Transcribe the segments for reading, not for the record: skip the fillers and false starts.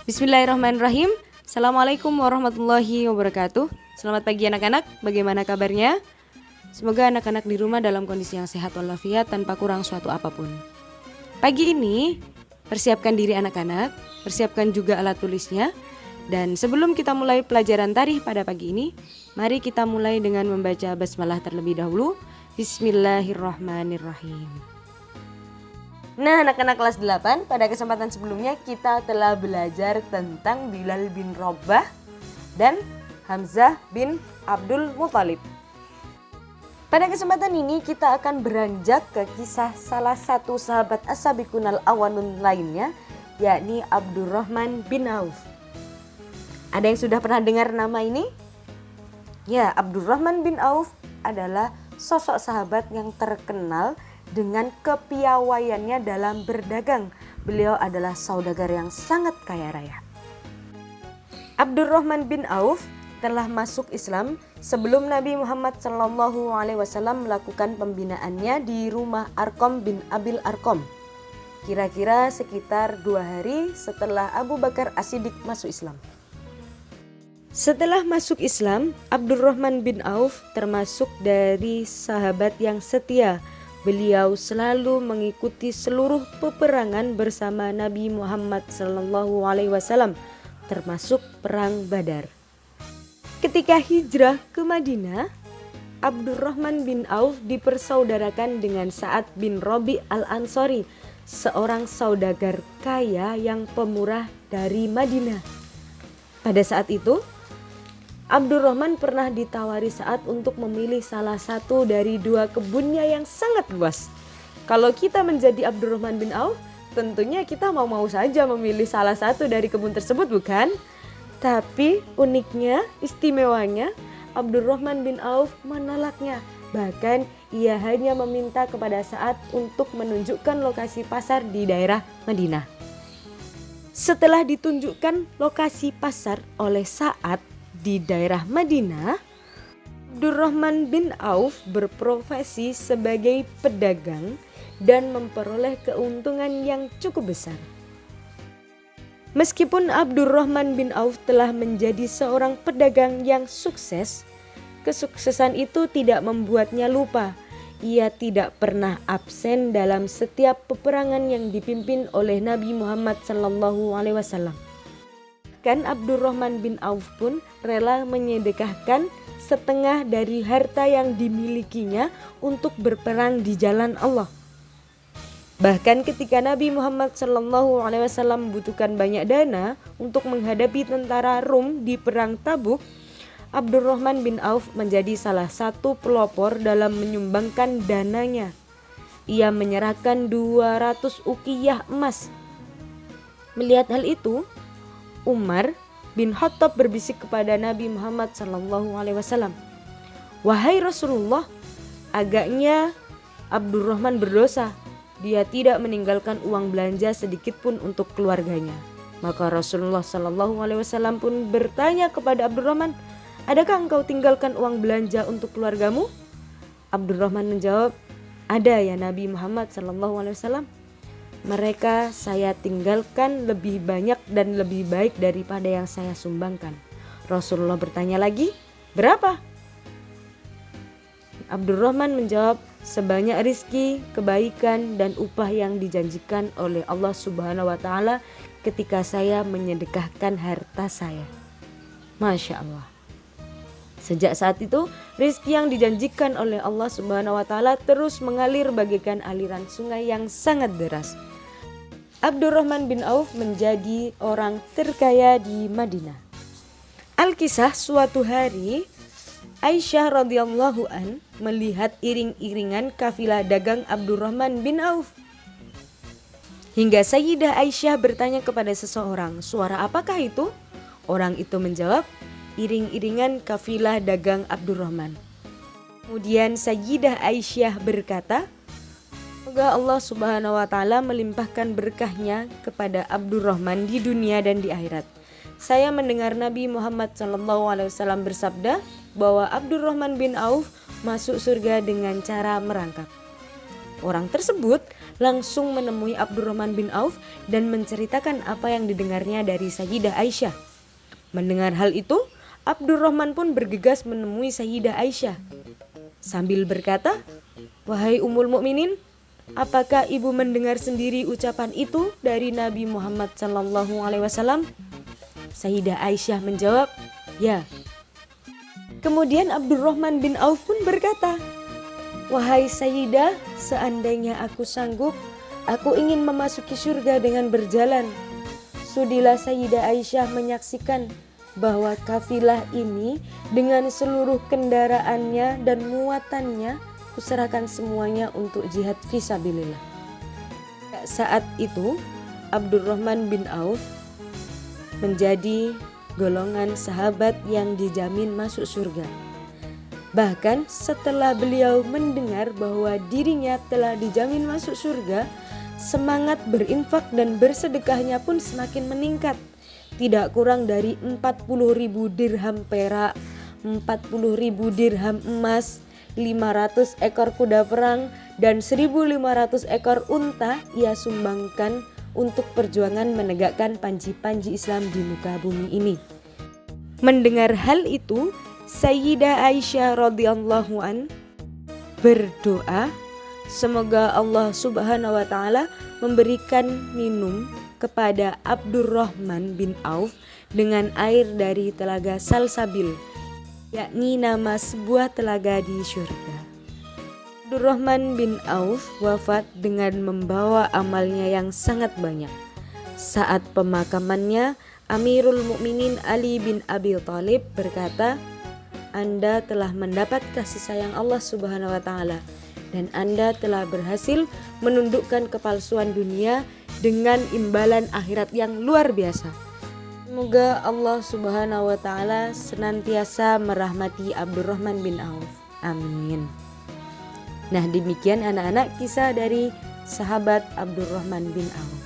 Bismillahirrahmanirrahim. Assalamualaikum warahmatullahi wabarakatuh. Selamat pagi anak-anak, bagaimana kabarnya? Semoga anak-anak di rumah dalam kondisi yang sehat walafiat tanpa kurang suatu apapun. Pagi ini, persiapkan diri anak-anak, persiapkan juga alat tulisnya. Dan sebelum kita mulai pelajaran tarikh pada pagi ini, mari kita mulai dengan membaca basmalah terlebih dahulu. Bismillahirrahmanirrahim. Nah, anak-anak kelas 8, pada kesempatan sebelumnya kita telah belajar tentang Bilal bin Rabah dan Hamzah bin Abdul Muthalib. Pada kesempatan ini kita akan beranjak ke kisah salah satu sahabat as-sabiqunal awwalun lainnya, yakni Abdurrahman bin Auf. Ada yang sudah pernah dengar nama ini? Ya, Abdurrahman bin Auf adalah sosok sahabat yang terkenal dengan kepiawaiannya dalam berdagang. Beliau adalah saudagar yang sangat kaya raya. Abdurrahman bin Auf telah masuk Islam sebelum Nabi Muhammad SAW melakukan pembinaannya di rumah Arqam bin Abil Arqam. Kira-kira sekitar 2 hari setelah Abu Bakar As-Siddiq masuk Islam. Setelah masuk Islam, Abdurrahman bin Auf termasuk dari sahabat yang setia. Beliau selalu mengikuti seluruh peperangan bersama Nabi Muhammad SAW, termasuk perang Badar. Ketika hijrah ke Madinah, Abdurrahman bin Auf dipersaudarakan dengan Sa'ad bin Rabi' al-Ansari, seorang saudagar kaya yang pemurah dari Madinah. Pada saat itu, Abdurrahman pernah ditawari Sa'ad untuk memilih salah satu dari 2 kebunnya yang sangat luas. Kalau kita menjadi Abdurrahman bin Auf, tentunya kita mau-mau saja memilih salah satu dari kebun tersebut, bukan? Tapi uniknya, istimewanya, Abdurrahman bin Auf menolaknya. Bahkan ia hanya meminta kepada Sa'ad untuk menunjukkan lokasi pasar di daerah Madinah. Setelah ditunjukkan lokasi pasar oleh Sa'ad di daerah Madinah, Abdurrahman bin Auf berprofesi sebagai pedagang dan memperoleh keuntungan yang cukup besar. Meskipun Abdurrahman bin Auf telah menjadi seorang pedagang yang sukses, kesuksesan itu tidak membuatnya lupa. Ia tidak pernah absen dalam setiap peperangan yang dipimpin oleh Nabi Muhammad SAW. Kan Abdurrahman bin Auf pun rela menyedekahkan setengah dari harta yang dimilikinya untuk berperang di jalan Allah. Bahkan ketika Nabi Muhammad SAW membutuhkan banyak dana untuk menghadapi tentara Rum di perang Tabuk, Abdurrahman bin Auf menjadi salah satu pelopor dalam menyumbangkan dananya. Ia menyerahkan 200 uqiyah emas. Melihat hal itu, Umar bin Khattab berbisik kepada Nabi Muhammad SAW, "Wahai Rasulullah, agaknya Abdurrahman berdosa. Dia tidak meninggalkan uang belanja sedikit pun untuk keluarganya." Maka Rasulullah SAW pun bertanya kepada Abdurrahman, "Adakah engkau tinggalkan uang belanja untuk keluargamu?" Abdurrahman menjawab, "Ada ya Nabi Muhammad SAW. Mereka saya tinggalkan lebih banyak dan lebih baik daripada yang saya sumbangkan." Rasulullah bertanya lagi, "Berapa?" Abdurrahman menjawab, "Sebanyak rizki, kebaikan, dan upah yang dijanjikan oleh Allah Subhanahu wa Ta'ala ketika saya menyedekahkan harta saya." Masya Allah. Sejak saat itu, rizki yang dijanjikan oleh Allah Subhanahu wa Ta'ala terus mengalir bagaikan aliran sungai yang sangat deras. Abdurrahman bin Auf menjadi orang terkaya di Madinah. Alkisah, suatu hari Aisyah radhiyallahu an melihat iring-iringan kafilah dagang Abdurrahman bin Auf. Hingga Sayyidah Aisyah bertanya kepada seseorang, "Suara apakah itu?" Orang itu menjawab, "Iring-iringan kafilah dagang Abdurrahman." Kemudian Sayyidah Aisyah berkata, "Semoga Allah Subhanahu wa Ta'ala melimpahkan berkahnya kepada Abdurrahman di dunia dan di akhirat. Saya mendengar Nabi Muhammad SAW bersabda bahwa Abdurrahman bin Auf masuk surga dengan cara merangkak. Orang tersebut langsung menemui Abdurrahman bin Auf dan menceritakan apa yang didengarnya dari Sayyidah Aisyah. Mendengar hal itu, Abdurrahman pun bergegas menemui Sayyidah Aisyah sambil berkata, "Wahai Ummul Mukminin, apakah ibu mendengar sendiri ucapan itu dari Nabi Muhammad SAW?" Sayyidah Aisyah menjawab, "Ya." Kemudian Abdurrahman bin Auf pun berkata, "Wahai Sayyidah, seandainya aku sanggup, aku ingin memasuki surga dengan berjalan." Sudilah Sayyidah Aisyah menyaksikan bahwa kafilah ini dengan seluruh kendaraannya dan muatannya kuserahkan semuanya untuk jihad fisabilillah. Saat itu Abdurrahman bin Auf menjadi golongan sahabat yang dijamin masuk surga. Bahkan setelah beliau mendengar bahwa dirinya telah dijamin masuk surga, semangat berinfak dan bersedekahnya pun semakin meningkat. Tidak kurang dari 40.000 dirham perak, 40.000 dirham emas, 500 ekor kuda perang, dan 1.500 ekor unta ia sumbangkan untuk perjuangan menegakkan panji-panji Islam di muka bumi ini. Mendengar hal itu, Sayyidah Aisyah radhiyallahu an berdoa, semoga Allah Subhanahu wa taala memberikan minum kepada Abdurrahman bin Auf dengan air dari telaga Salsabil, yakni nama sebuah telaga di surga. Abdurrahman bin Auf wafat dengan membawa amalnya yang sangat banyak. Saat pemakamannya, Amirul Mukminin Ali bin Abi Thalib berkata, "Anda telah mendapat kasih sayang Allah Subhanahu wa taala dan Anda telah berhasil menundukkan kepalsuan dunia dengan imbalan akhirat yang luar biasa." Semoga Allah Subhanahu wa taala senantiasa merahmati Abdurrahman bin Auf. Amin. Nah, demikian anak-anak kisah dari sahabat Abdurrahman bin Auf.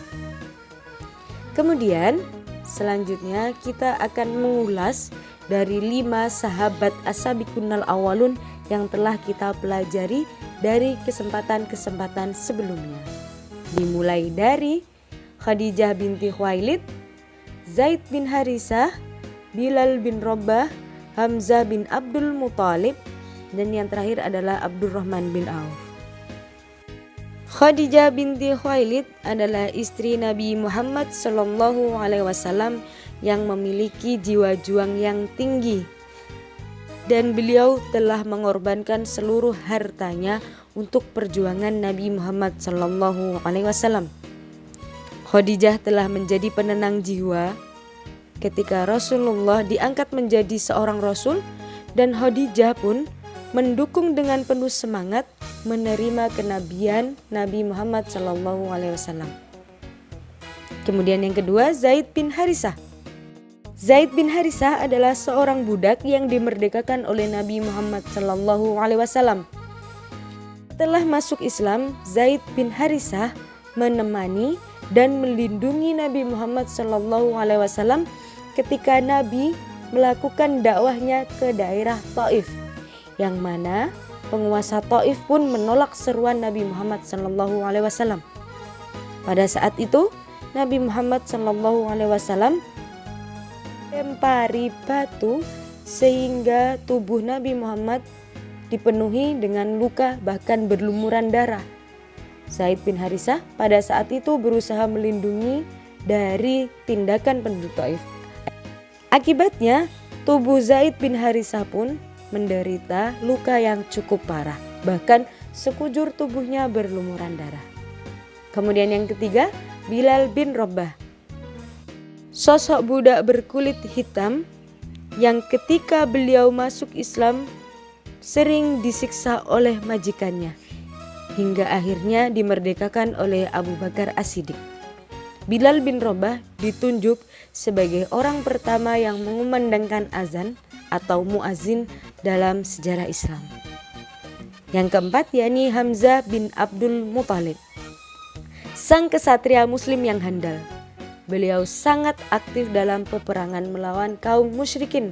Kemudian selanjutnya kita akan mengulas dari 5 sahabat as-sabiqunal awwalun yang telah kita pelajari dari kesempatan-kesempatan sebelumnya. Dimulai dari Khadijah binti Khuwailid, Zaid bin Harisah, Bilal bin Rabah, Hamzah bin Abdul Muthalib, dan yang terakhir adalah Abdurrahman bin Auf. Khadijah binti Khuwailid adalah istri Nabi Muhammad SAW yang memiliki jiwa juang yang tinggi, dan beliau telah mengorbankan seluruh hartanya untuk perjuangan Nabi Muhammad SAW. Khadijah telah menjadi penenang jiwa ketika Rasulullah diangkat menjadi seorang rasul, dan Khadijah pun mendukung dengan penuh semangat menerima kenabian Nabi Muhammad SAW. Kemudian yang kedua, Zaid bin Harisah. Zaid bin Harisah adalah seorang budak yang dimerdekakan oleh Nabi Muhammad SAW. Setelah masuk Islam, Zaid bin Harisah menemani dan melindungi Nabi Muhammad SAW ketika Nabi melakukan dakwahnya ke daerah Taif, yang mana penguasa Taif pun menolak seruan Nabi Muhammad SAW. Pada saat itu, Nabi Muhammad SAW lempari batu sehingga tubuh Nabi Muhammad dipenuhi dengan luka, bahkan berlumuran darah. Zaid bin Harisah pada saat itu berusaha melindungi dari tindakan penduduk Taif. Akibatnya, tubuh Zaid bin Harisah pun menderita luka yang cukup parah, bahkan sekujur tubuhnya berlumuran darah. Kemudian yang ketiga, Bilal bin Rabah. Sosok budak berkulit hitam yang ketika beliau masuk Islam sering disiksa oleh majikannya, hingga akhirnya dimerdekakan oleh Abu Bakar As-Siddiq. Bilal bin Rabah ditunjuk sebagai orang pertama yang mengumandangkan azan atau muazin dalam sejarah Islam. Yang keempat, yakni Hamzah bin Abdul Muthalib, sang kesatria muslim yang handal. Beliau sangat aktif dalam peperangan melawan kaum musyrikin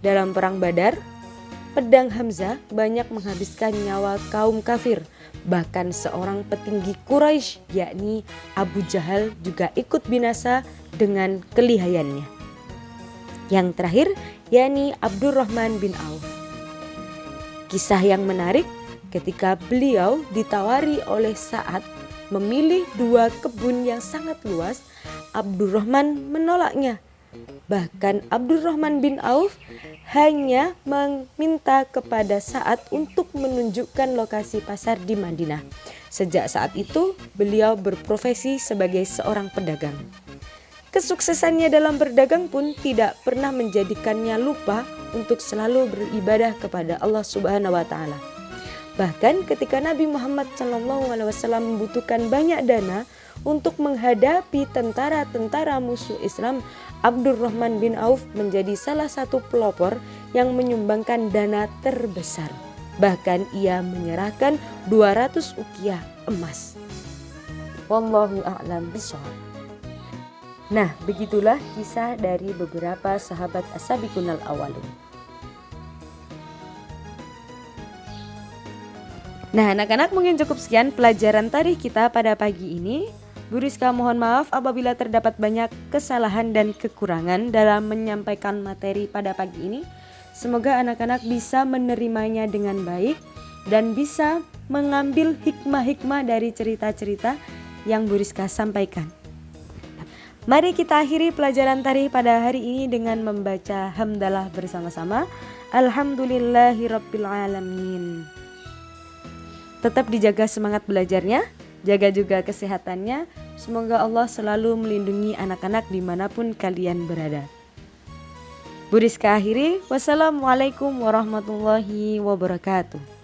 dalam perang Badar, pedang Hamzah banyak menghabiskan nyawa kaum kafir. Bahkan seorang petinggi Quraisy yakni Abu Jahal juga ikut binasa dengan kelihayannya. Yang terakhir yakni Abdurrahman bin Auf. Kisah yang menarik ketika beliau ditawari oleh Sa'ad memilih 2 kebun yang sangat luas, Abdurrahman menolaknya. Bahkan Abdurrahman bin Auf hanya meminta kepada Sa'ad untuk menunjukkan lokasi pasar di Madinah. Sejak saat itu beliau berprofesi sebagai seorang pedagang. Kesuksesannya dalam berdagang pun tidak pernah menjadikannya lupa untuk selalu beribadah kepada Allah Subhanahu wa taala. Bahkan ketika Nabi Muhammad SAW membutuhkan banyak dana untuk menghadapi tentara-tentara musuh Islam, Abdurrahman bin Auf menjadi salah satu pelopor yang menyumbangkan dana terbesar. Bahkan ia menyerahkan 200 uqiyah emas. Wallahu a'lam bishawab. Nah, begitulah kisah dari beberapa sahabat as-sabiqunal awwalun. Nah, anak-anak, mungkin cukup sekian pelajaran tarikh kita pada pagi ini. Bu Rizka mohon maaf apabila terdapat banyak kesalahan dan kekurangan dalam menyampaikan materi pada pagi ini. Semoga anak-anak bisa menerimanya dengan baik dan bisa mengambil hikmah-hikmah dari cerita-cerita yang Bu Rizka sampaikan. Mari kita akhiri pelajaran tarikh pada hari ini dengan membaca hamdalah bersama-sama. Alhamdulillahirabbil alamin. Tetap dijaga semangat belajarnya, jaga juga kesehatannya. Semoga Allah selalu melindungi anak-anak dimanapun kalian berada. Bu Rizka akhiri, wassalamualaikum warahmatullahi wabarakatuh.